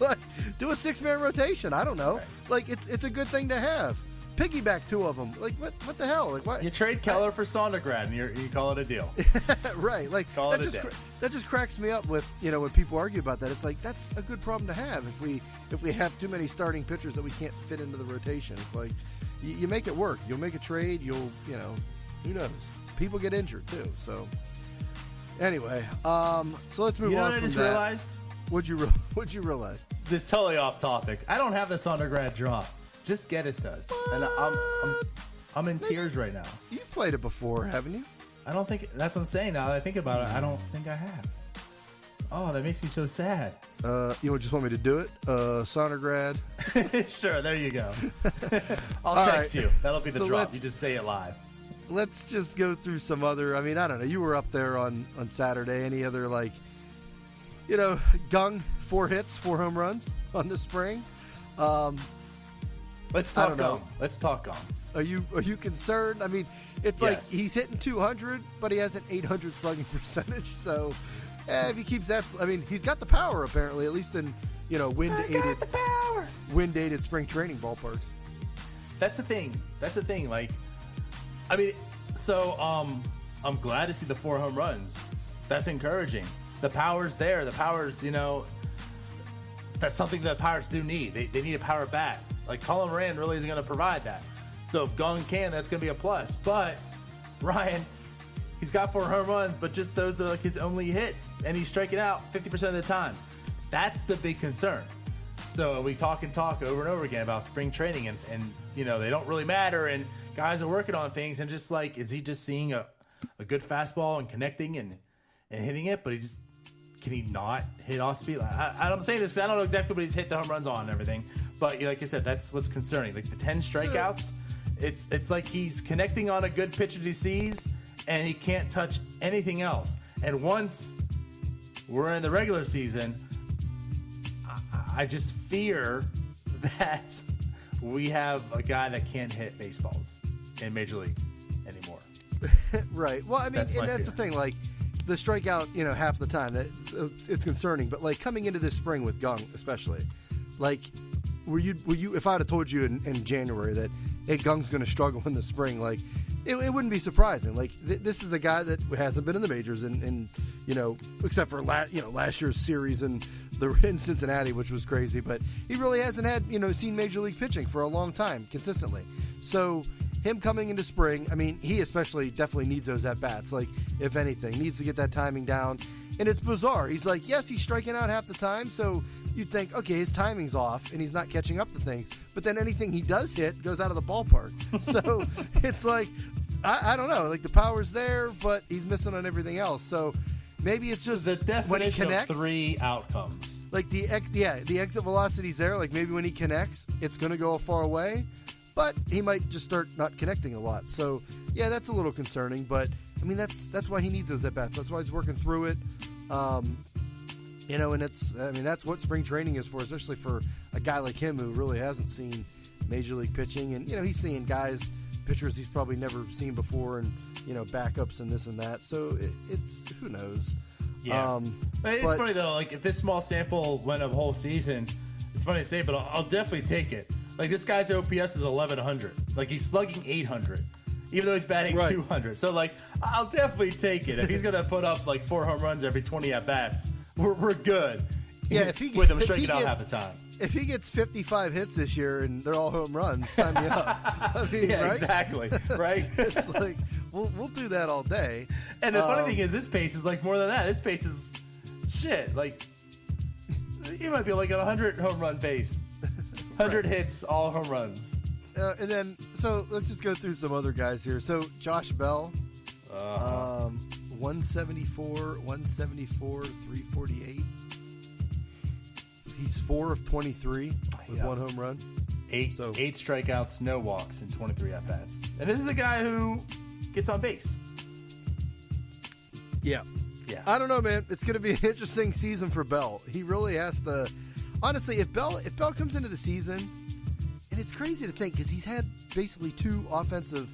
Like, do a 6-man rotation. I don't know. Right. Like, it's a good thing to have. Piggyback 2 of them. Like, what the hell? Like, what? You trade Keller for Sondergrad, and you call it a deal. Right. Like, Call that it a day. that just cracks me up with, when people argue about that. It's like, that's a good problem to have if we have too many starting pitchers that we can't fit into the rotation. It's like, you make it work. You'll make a trade. You'll, who knows? People get injured too. So anyway, so let's move on from that. You know what I just realized? What'd you realize? This is totally off topic. I don't have the Sondergrad drop. Just Geddes does. And I'm in tears right now. You've played it before, haven't you? I don't think that's what I'm saying now that I think about it. I don't think I have. Oh, that makes me so sad. You just want me to do it? Sondergrad. Sure, there you go. I'll text you. That'll be the So drop. You just say it live. Let's just go through some other. I don't know. You were up there on Saturday. Any other Gung 4 hits, 4 home runs on the spring? Let's talk Gung. Let's talk Gung. Are you concerned? It's like he's hitting 200, but he has an 800 slugging percentage. So if he keeps that, he's got the power apparently, at least in wind-aided spring training ballparks. That's the thing. I'm glad to see the 4 home runs. That's encouraging. The power's there. The power's, that's something that Pirates do need. They need a power bat. Like, Colin Moran really isn't going to provide that. So if Gung can, that's going to be a plus. But, Ryan, he's got 4 home runs, but just those are his only hits. And he's striking out 50% of the time. That's the big concern. So we talk over and over again about spring training and they don't really matter. And guys are working on things. And just like, is he just seeing a good fastball and connecting and hitting it? But can he not hit off speed? I'm saying this, I don't know exactly what he's hit the home runs on and everything. But like I said, that's what's concerning. Like the 10 strikeouts, it's like he's connecting on a good pitch that he sees, and he can't touch anything else. And once we're in the regular season, I just fear that we have a guy that can't hit baseballs in Major League anymore. Right. Well, that's the thing. Like, the strikeout, half the time, it's concerning. But like coming into this spring with Gung, especially, like, were you if I had told you in January that Gung's going to struggle in the spring, like, it wouldn't be surprising. Like, this is a guy that hasn't been in the majors in except for last year's series in Cincinnati, which was crazy. But he really hasn't had seen major league pitching for a long time consistently. So him coming into spring, he especially definitely needs those at-bats. Like, if anything, needs to get that timing down. And it's bizarre. He's like, yes, he's striking out half the time, so you'd think, okay, his timing's off, and he's not catching up to things. But then anything he does hit goes out of the ballpark. So it's like, I don't know. Like, the power's there, but he's missing on everything else. So maybe it's just the definition when he connects, of 3 outcomes. Like, the exit velocity's there. Like, maybe when he connects, it's going to go far away. But he might just start not connecting a lot. So, yeah, that's a little concerning. But, that's why he needs those at-bats. That's why he's working through it. And that's what spring training is for, especially for a guy like him who really hasn't seen Major League pitching. And, he's seeing pitchers he's probably never seen before and, backups and this and that. So, it's who knows. Yeah. It's funny, though. Like, if this small sample went a whole season, it's funny to say, but I'll definitely take it. Like, this guy's OPS is 1,100. Like, he's slugging 800, even though he's batting 200. So, like, I'll definitely take it. If he's going to put up, 4 home runs every 20 at-bats, we're good. Yeah, with him striking out half the time. If he gets 55 hits this year and they're all home runs, sign me up. Yeah, right? Exactly. Right? It's like, we'll do that all day. And the funny thing is, this pace is, more than that. This pace is shit. Like, he might be, at 100 home run pace. 100 hits, all home runs. And then, so let's just go through some other guys here. So Josh Bell, 174, 348. He's 4 of 23 with 1 home run. 8 strikeouts, no walks, and 23 at-bats. And this is a guy who gets on base. Yeah. I don't know, man. It's going to be an interesting season for Bell. He really has to... Honestly, if Bell comes into the season, and it's crazy to think because he's had basically 2 offensive,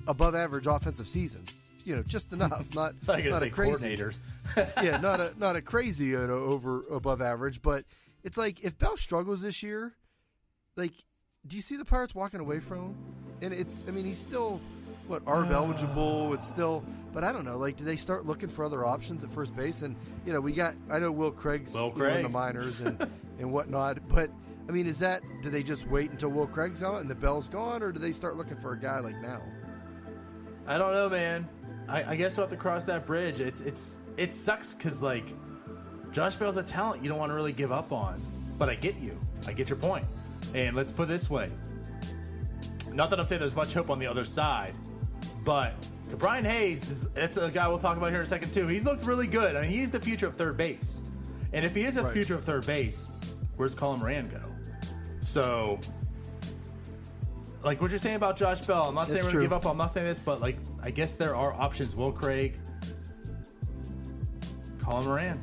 above average offensive seasons. Just enough, not a crazy coordinators. Yeah, not a crazy over above average, but it's like if Bell struggles this year, like, do you see the Pirates walking away from him? And he's still ARB eligible. It's still, but I don't know. Like, do they start looking for other options at first base? And I know Will Craig's in the minors and whatnot, but. I mean, do they just wait until Will Craig's out and the Bell's gone, or do they start looking for a guy like now? I don't know, man. I guess we'll have to cross that bridge. It sucks because, like, Josh Bell's a talent you don't want to really give up on. But I get you. I get your point. And let's put it this way. Not that I'm saying there's much hope on the other side, but Brian Hayes, that's a guy we'll talk about here in a second, too. He's looked really good. I mean, he's the future of third base. And if he is the future of third base, where's Colin Moran go? So, like what you're saying about Josh Bell, I'm not saying we're going to give up. I'm not saying this, but like I guess there are options. Will Craig, Colin Moran.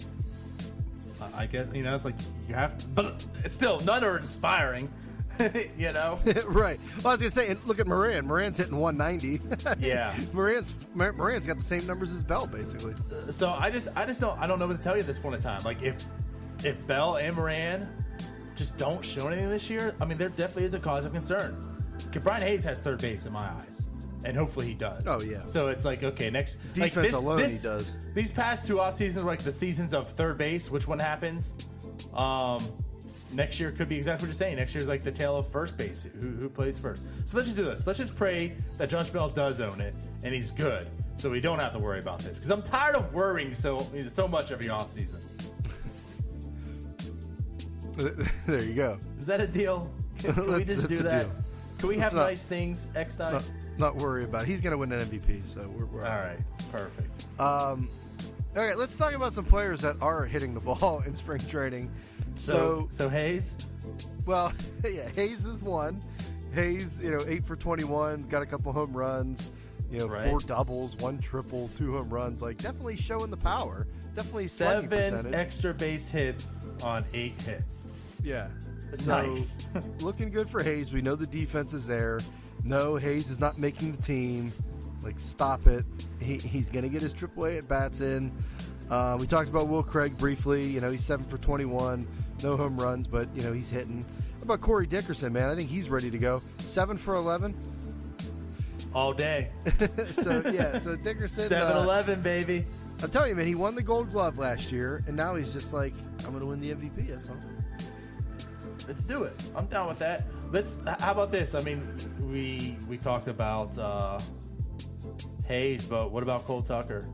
I guess it's like you have, but it's still none are inspiring. Right. Well, I was going to say, and look at Moran. Moran's hitting 190. Yeah. Moran's got the same numbers as Bell, basically. So I don't know what to tell you at this point in time. Like if Bell and Moran just don't show anything this year, I mean, there definitely is a cause of concern. Brian Hayes has third base in my eyes, and hopefully he does. Oh, yeah. So it's like, okay, next... Defense alone, he does. These past 2 off seasons were like the seasons of third base, which one happens. Next year could be exactly what you're saying. Next year's like the tale of first base, who plays first. So let's just do this. Let's just pray that Josh Bell does own it, and he's good, so we don't have to worry about this. Because I'm tired of worrying so much every off season. There you go. Is that a deal? Can we just do that? Can we have nice things, X-Time? Not worry about it. He's going to win an MVP, so we're all right. Perfect. All right, let's talk about some players that are hitting the ball in spring training. So Hayes? Well, yeah, Hayes is one. Hayes, 8 for 21's got a couple home runs, 4 doubles, 1 triple, 2 home runs. Like, definitely showing the power. Definitely 7 extra base hits on 8 hits. Yeah. So, nice. Looking good for Hayes. We know the defense is there. No, Hayes is not making the team. Like, stop it. He's going to get his AAA at bats in. We talked about Will Craig briefly. He's 7 for 21. No home runs, but, he's hitting. How about Corey Dickerson, man? I think he's ready to go. 7 for 11. All day. So Dickerson. 7-11, baby. I'm telling you, man, he won the Gold Glove last year, and now he's just like, I'm going to win the MVP. That's all. Let's do it. I'm down with that. How about this? I mean, we talked about Hayes, but what about Cole Tucker?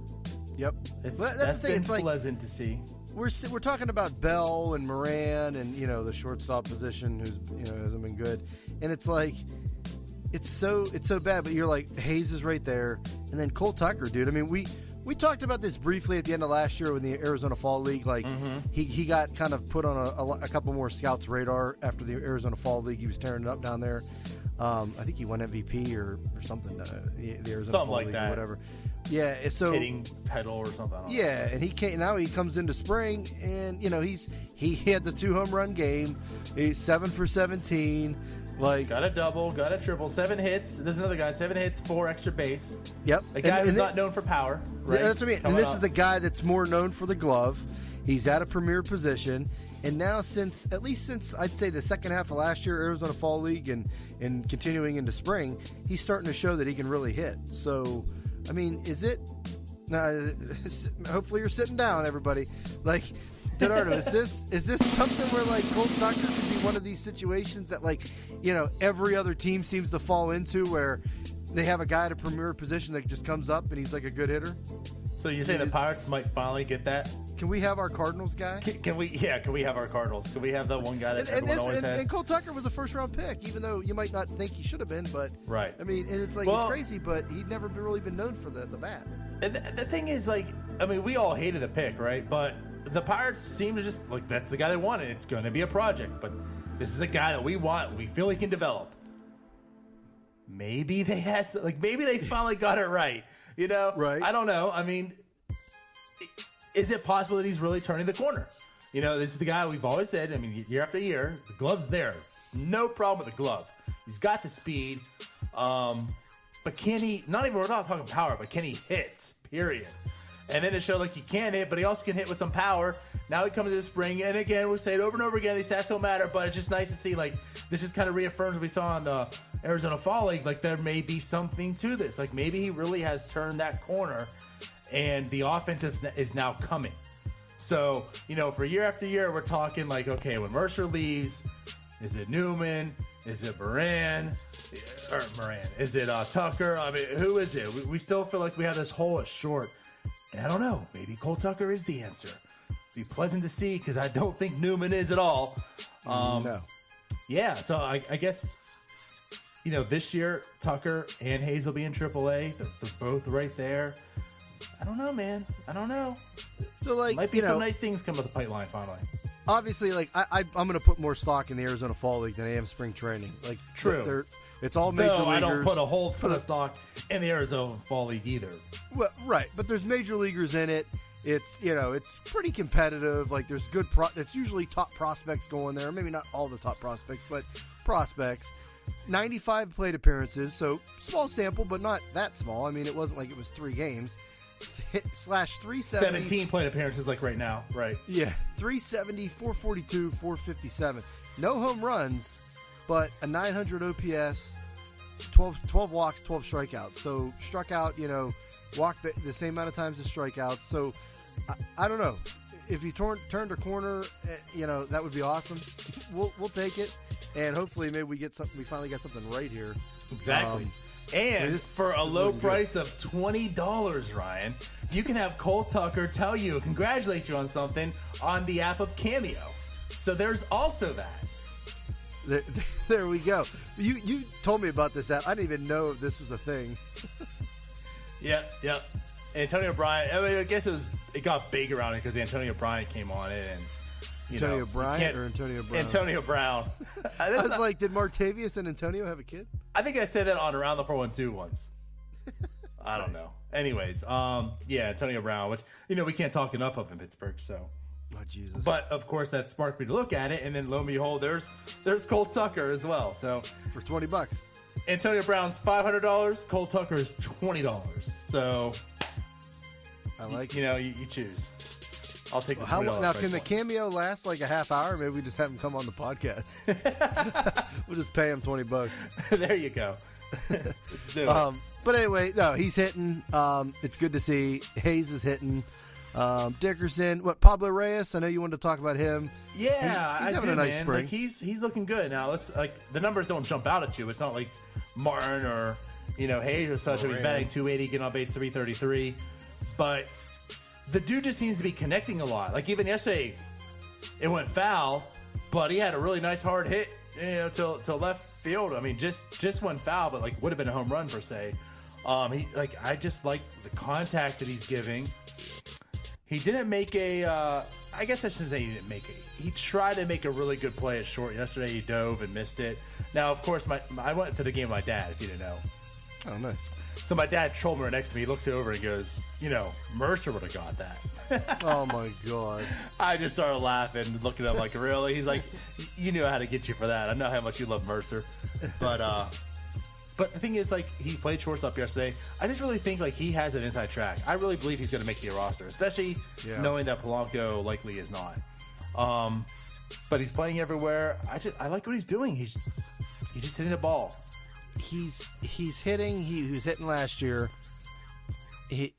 Yep. That's been pleasant to see. We're talking about Bell and Moran and the shortstop position who's hasn't been good, and it's like it's so bad. But you're like, Hayes is right there, and then Cole Tucker, dude. I mean, we talked about this briefly at the end of last year with the Arizona Fall League. Like, he got kind of put on a couple more scouts' radar after the Arizona Fall League. He was tearing it up down there. I think he won MVP or something. The Arizona something Fall like League that. Or whatever. Yeah, so hitting pedal or something. Yeah, and he comes into spring, and he had the 2 home run game. He's 7 for 17. Like, got a double, got a triple, 7 hits. There's another guy, 7 hits, 4 extra base. Yep. A guy who's not known for power. Right? Yeah, that's what I mean. And this is the guy that's more known for the glove. He's at a premier position. And now since I'd say the second half of last year, Arizona Fall League, and continuing into spring, he's starting to show that he can really hit. So, I mean, is it... hopefully you're sitting down, everybody. Like... DiNardo, is this something where like Cole Tucker could be one of these situations that every other team seems to fall into, where they have a guy at a premier position that just comes up and he's like a good hitter? So you're saying the Pirates might finally get that? Can we have our Cardinals guy? Can we have our Cardinals? Can we have that one guy that everyone always had? And Cole Tucker was a first-round pick, even though you might not think he should have been. But right. I mean, and it's like, it's crazy, but he'd never really been known for the bat. And the thing is, like, I mean, we all hated the pick, right? But the Pirates seem to just, like, that's the guy they wanted. It's going to be a project, but this is a guy that we want. We feel he can develop. Maybe they finally got it right. Right. I don't know. I mean, is it possible that he's really turning the corner? This is the guy we've always said. I mean, year after year, the glove's there. No problem with the glove. He's got the speed. But can he, we're not talking power, but can he hit, period? And then it showed like he can hit, but he also can hit with some power. Now he comes to the spring, and again, we're saying over and over again, these stats don't matter, but it's just nice to see, like, this just kind of reaffirms what we saw in the Arizona Fall League. Like, there may be something to this. Like, maybe he really has turned that corner, and the offense is now coming. So, you know, for year after year, we're talking like, okay, when Mercer leaves, is it Newman? Is it Moran? Is it Tucker? I mean, who is it? We still feel like we have this hole at short. And I don't know. Maybe Cole Tucker is the answer. Be pleasant to see because I don't think Newman is at all. No. Yeah, so I guess, you know, this year, Tucker and Hayes will be in AAA. They're both right there. I don't know, man. I don't know. So, like, might be some nice things come with the pipeline finally. Obviously, like, I'm going to put more stock in the Arizona Fall League than I am spring training. Like, true. It's all major leaguers. I don't put a whole ton of stock in the Arizona Fall League either. Well, right, but there's major leaguers in it. It's, you know, it's pretty competitive. Like, there's good it's usually top prospects going there. Maybe not all the top prospects, but prospects. 95 plate appearances, so small sample, but not that small. I mean, it wasn't like it was 3 games. Slash 370. 17 plate appearances like right now, right? Yeah, 370, 442, 457. No home runs, but a 900 OPS, 12 walks, 12 strikeouts. So struck out, you know, walked the same amount of times as strikeouts. So I don't know. If he turned a corner, you know, that would be awesome. We'll take it, and hopefully maybe we finally got something right here. Exactly. And for a low price of $20, Ryan, you can have Cole Tucker congratulate you on something on the app of Cameo. So there's also that. There we go. You told me about this app. I didn't even know if this was a thing. Yep. Antonio Bryant. I guess it got big around it because Antonio Bryant came on it and. Antonio Bryant or Antonio Brown? Antonio Brown. I was like, did Martavius and Antonio have a kid? I think I said that on Around the 412 once. I don't know. Anyways, yeah, Antonio Brown, which, you know, we can't talk enough of in Pittsburgh, so. Oh, Jesus. But, of course, that sparked me to look at it, and then lo and behold, there's Cole Tucker as well. So for $20. Antonio Brown's $500, Cole Tucker's $20. So, I like you know, you choose. I'll take the $20 now, can the Cameo last like a half hour? Maybe we just have him come on the podcast. We'll just pay him $20. There you go. Let's do it. But anyway, no, he's hitting. It's good to see. Hayes is hitting. Dickerson, Pablo Reyes? I know you wanted to talk about him. Yeah, he's having a nice spring. Like, he's looking good. Now, let's the numbers don't jump out at you. It's not like Martin or, you know, Hayes or such. He's batting 280, getting on base 333, but the dude just seems to be connecting a lot. Like, even yesterday, it went foul, but he had a really nice hard hit, you know, to left field. I mean, just went foul, but like would have been a home run per se. I just like the contact that he's giving. He didn't make I guess I shouldn't say he didn't make it. He tried to make a really good play at short yesterday. He dove and missed it. Now, of course, I went to the game with my dad, if you didn't know. Oh, nice. So my dad trolled me right next to me. He looks over and goes, you know, Mercer would have got that. Oh, my God. I just started laughing, looking at him like, really? He's like, you knew how to get you for that. I know how much you love Mercer. But the thing is, like, he played shortstop yesterday. I just really think, like, he has an inside track. I really believe he's going to make the roster, especially knowing that Polanco likely is not. But he's playing everywhere. I like what he's doing. He's just hitting the ball. He's hitting. He was hitting last year,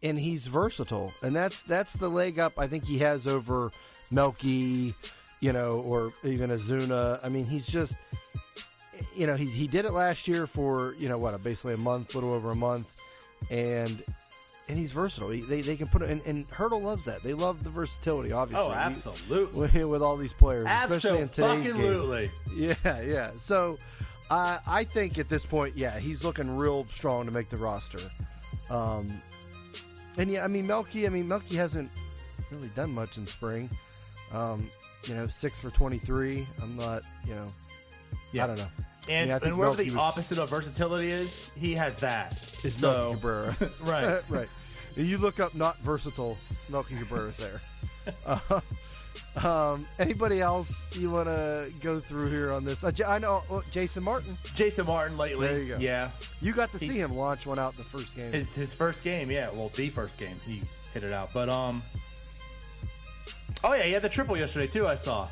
and he's versatile, and that's the leg up I think he has over Melky, you know, or even Azuna. I mean, he's just, you know, he did it last year for, you know, basically a month, little over a month, and he's versatile. They can put it, and Hurdle loves that. They love the versatility, obviously. Oh, absolutely. With all these players, especially in today's game. Yeah. So. I think at this point, he's looking real strong to make the roster. And yeah, I mean, Melky hasn't really done much in spring. You know, 6 for 23. I'm not, you know, I don't know. And, and wherever the opposite of versatility is, he has that. It's Melky Cabrera. Right. Right. You look up not versatile, Melky Cabrera's there. Anybody else you want to go through here on this? I know Jason Martin. Jason Martin lately. There you go. Yeah. You got to see him launch one out in the first game. His first game, yeah. Well, the first game. He hit it out. But oh yeah, he had the triple yesterday too. I saw.